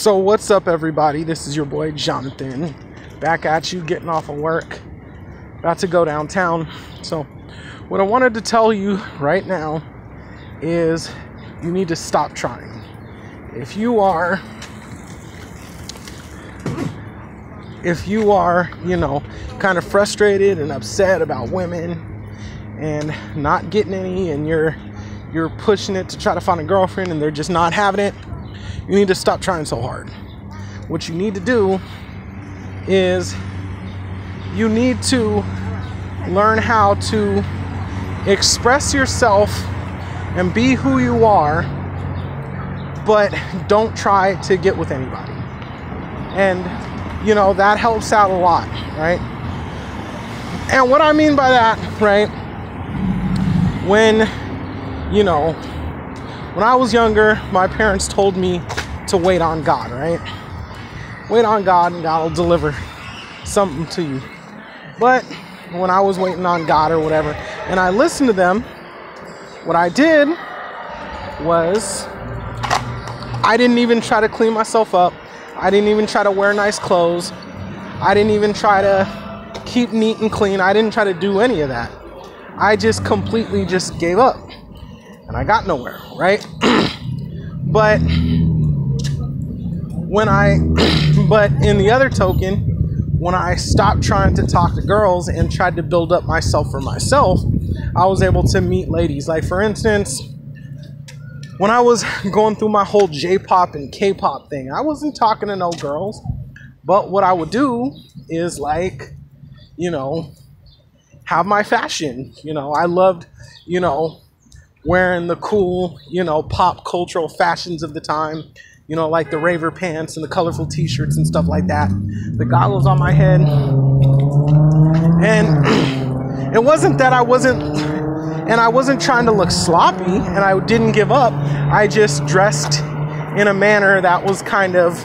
So what's up, everybody? This is your boy Jonathan, back at you, getting off of work, about to go downtown. So what I wanted to tell you right now is you need to stop trying. If you are, kind of frustrated and upset about women and not getting any, and you're pushing it to try to find a girlfriend and they're just not having it, you need to stop trying so hard. What you need to do is you need to learn how to express yourself and be who you are, but don't try to get with anybody. And, that helps out a lot, right? And what I mean by that, right, when I was younger, my parents told me to wait on God, right? Wait on God and God will deliver something to you. But when I was waiting on God or whatever, and I listened to them, what I did was I didn't even try to clean myself up. I didn't even try to wear nice clothes. I didn't even try to keep neat and clean. I didn't try to do any of that. I just completely just gave up. And I got nowhere, right? But in the other token, when I stopped trying to talk to girls and tried to build up myself for myself, I was able to meet ladies. Like, for instance, when I was going through my whole J-pop and K-pop thing, I wasn't talking to no girls. But what I would do is, have my fashion. I loved, wearing the cool, pop cultural fashions of the time, like the raver pants and the colorful t-shirts and stuff like that, the goggles on my head. And it wasn't that I wasn't trying to look sloppy, and I didn't give up. I just dressed in a manner that was kind of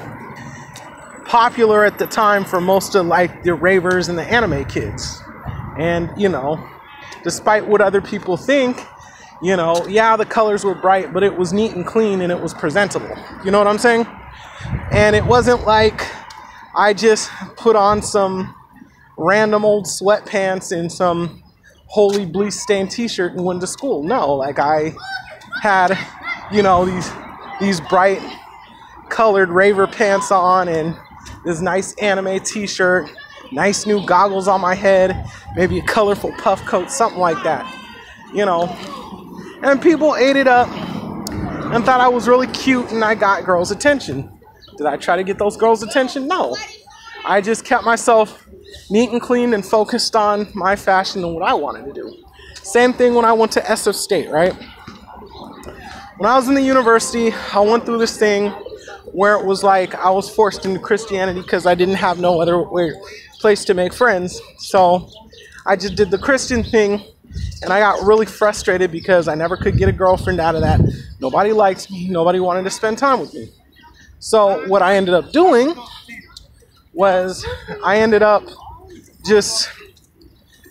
popular at the time for most of the ravers and the anime kids. And, despite what other people think, the colors were bright, but it was neat and clean and it was presentable. You know what I'm saying? And it wasn't like I just put on some random old sweatpants and some holy bleach stained t-shirt and went to school. No, I had, these bright colored raver pants on and this nice anime t-shirt, nice new goggles on my head, maybe a colorful puff coat, something like that, And people ate it up and thought I was really cute and I got girls' attention. Did I try to get those girls' attention? No. I just kept myself neat and clean and focused on my fashion and what I wanted to do. Same thing when I went to SF State, right? When I was in the university, I went through this thing where it was like I was forced into Christianity because I didn't have no other place to make friends. So I just did the Christian thing. And I got really frustrated because I never could get a girlfriend out of that. Nobody liked me. Nobody wanted to spend time with me. So what I ended up doing was I ended up just,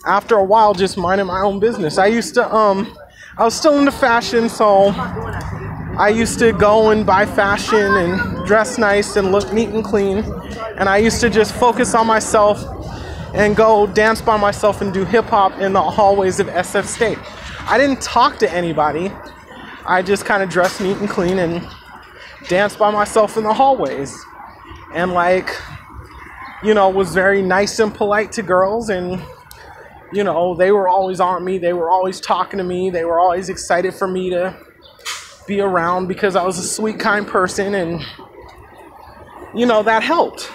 after a while, just minding my own business. I used to, I was still into fashion, so I used to go and buy fashion and dress nice and look neat and clean. And I used to just focus on myself and go dance by myself and do hip-hop in the hallways of SF State. I didn't talk to anybody. I just kind of dressed neat and clean and danced by myself in the hallways. And was very nice and polite to girls. And, they were always on me. They were always talking to me. They were always excited for me to be around because I was a sweet, kind person. And, that helped.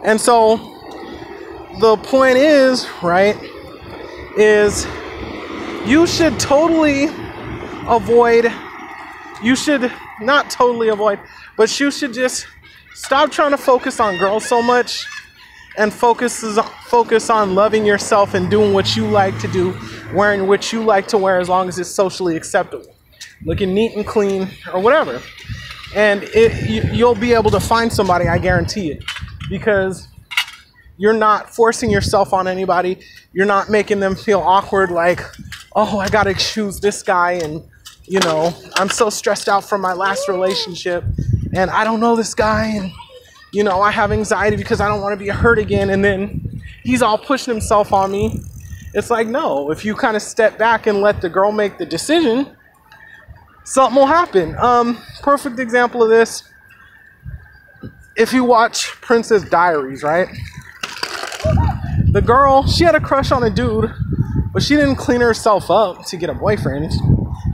And so the point is, right, is you should not totally avoid, but you should just stop trying to focus on girls so much and focus on loving yourself and doing what you like to do, wearing what you like to wear as long as it's socially acceptable, looking neat and clean or whatever. And you'll be able to find somebody, I guarantee it, because you're not forcing yourself on anybody. You're not making them feel awkward like, oh, I gotta choose this guy and, I'm so stressed out from my last relationship and I don't know this guy, and you know, I have anxiety because I don't want to be hurt again, and then he's all pushing himself on me. It's like, no, if you kind of step back and let the girl make the decision, something will happen. Perfect example of this, if you watch Princess Diaries, right? The girl, she had a crush on a dude, but she didn't clean herself up to get a boyfriend.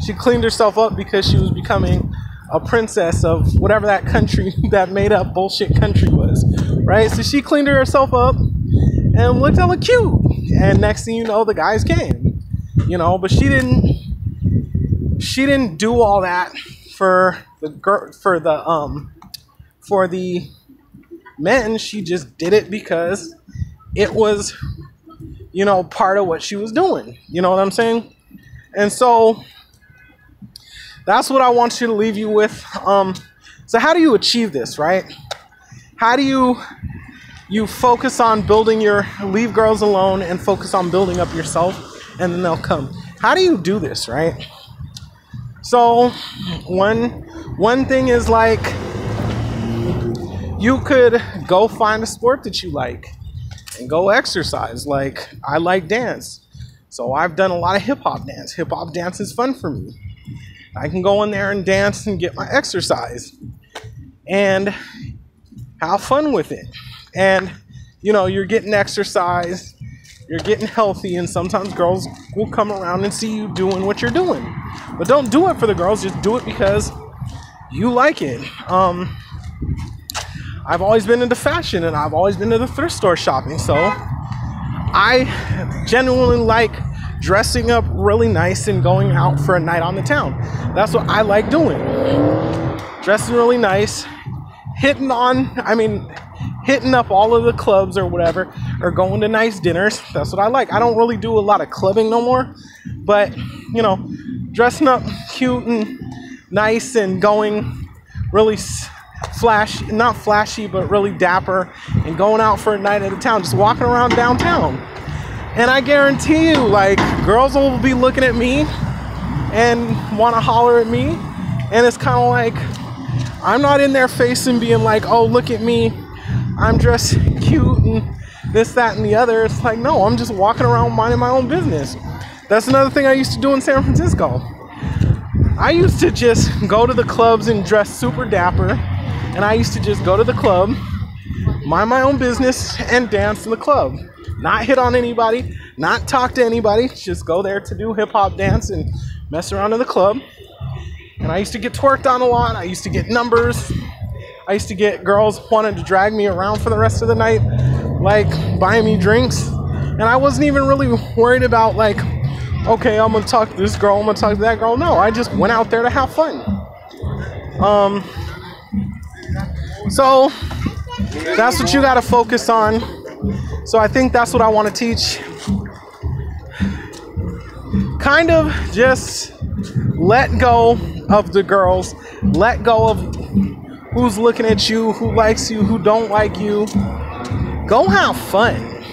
She cleaned herself up because she was becoming a princess of whatever that country, that made up bullshit country was, right? So she cleaned herself up and looked hella cute. And next thing you know, the guys came, you know, but she didn't do all that for the girl, for the men. She just did it because it was, you know, part of what she was doing. You know what I'm saying? And so that's what I want you to leave you with. So how do you achieve this, right? How do you focus on leave girls alone and focus on building up yourself, and then they'll come. How do you do this, right? So one thing is, like, you could go find a sport that you like and go exercise. Like, I like dance, so I've done a lot of hip-hop dance. Hip-hop dance is fun for me. I can go in there and dance and get my exercise and have fun with it. And, you know, you're getting exercise, you're getting healthy, and sometimes girls will come around and see you doing what you're doing. But don't do it for the girls, just do it because you like it. I've always been into fashion, and I've always been into thrift store shopping, so I genuinely like dressing up really nice and going out for a night on the town. That's what I like doing. Dressing really nice, hitting up all of the clubs or whatever, or going to nice dinners. That's what I like. I don't really do a lot of clubbing no more, but, you know, dressing up cute and nice and going really flashy, not flashy, but really dapper, and going out for a night at a town, just walking around downtown. And I guarantee you, like, girls will be looking at me and want to holler at me, and it's kind of like, I'm not in their face and being like, oh, look at me, I'm dressed cute and this, that, and the other. It's like, no, I'm just walking around minding my own business. That's another thing I used to do in San Francisco. I used to just go to the clubs and dress super dapper, and I used to just go to the club, mind my own business, and dance in the club. Not hit on anybody, not talk to anybody, just go there to do hip-hop dance and mess around in the club. And I used to get twerked on a lot. I used to get numbers. I used to get girls wanting to drag me around for the rest of the night, like buying me drinks. And I wasn't even really worried about, like, okay, I'm gonna talk to this girl, I'm gonna talk to that girl. No, I just went out there to have fun. So that's what you gotta focus on. So I think that's what I want to teach. Kind of just let go of the girls, let go of who's looking at you, who likes you, who don't like you. Go have fun.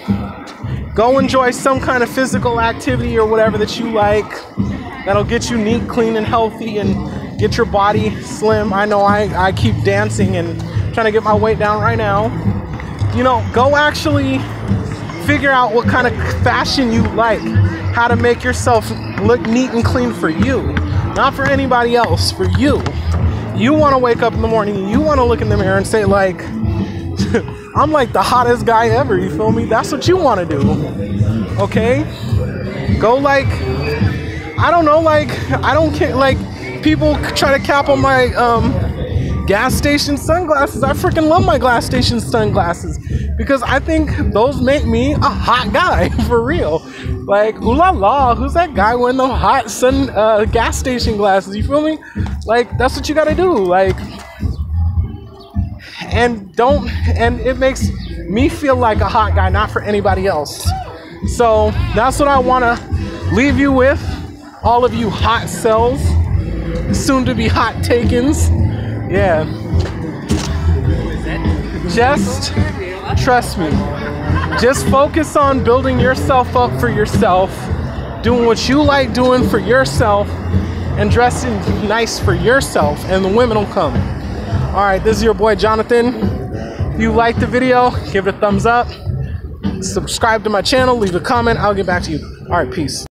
Go enjoy some kind of physical activity or whatever that you like that'll get you neat, clean, and healthy and get your body slim. I know I keep dancing and trying to get my weight down right now. You know, go actually figure out what kind of fashion you like, how to make yourself look neat and clean for you, not for anybody else, for you. You want to wake up in the morning and you want to look in the mirror and say, like, I'm like the hottest guy ever, you feel me? That's what you want to do, okay? Go, like, I don't know, like, I don't care, like, people try to cap on my gas station sunglasses. I freaking love my gas station sunglasses because I think those make me a hot guy, for real. Like, ooh la la, who's that guy wearing the hot gas station glasses, you feel me? Like, that's what you gotta do, like, and it makes me feel like a hot guy, not for anybody else. So that's what I want to leave you with, all of you hot cells, soon to be hot takens. Yeah, just trust me, just focus on building yourself up for yourself, doing what you like doing for yourself, and dressing nice for yourself, and the women will come. All right, this is your boy Jonathan. If you liked the video, give it a thumbs up. Subscribe to my channel, leave a comment. I'll get back to you. All right, peace.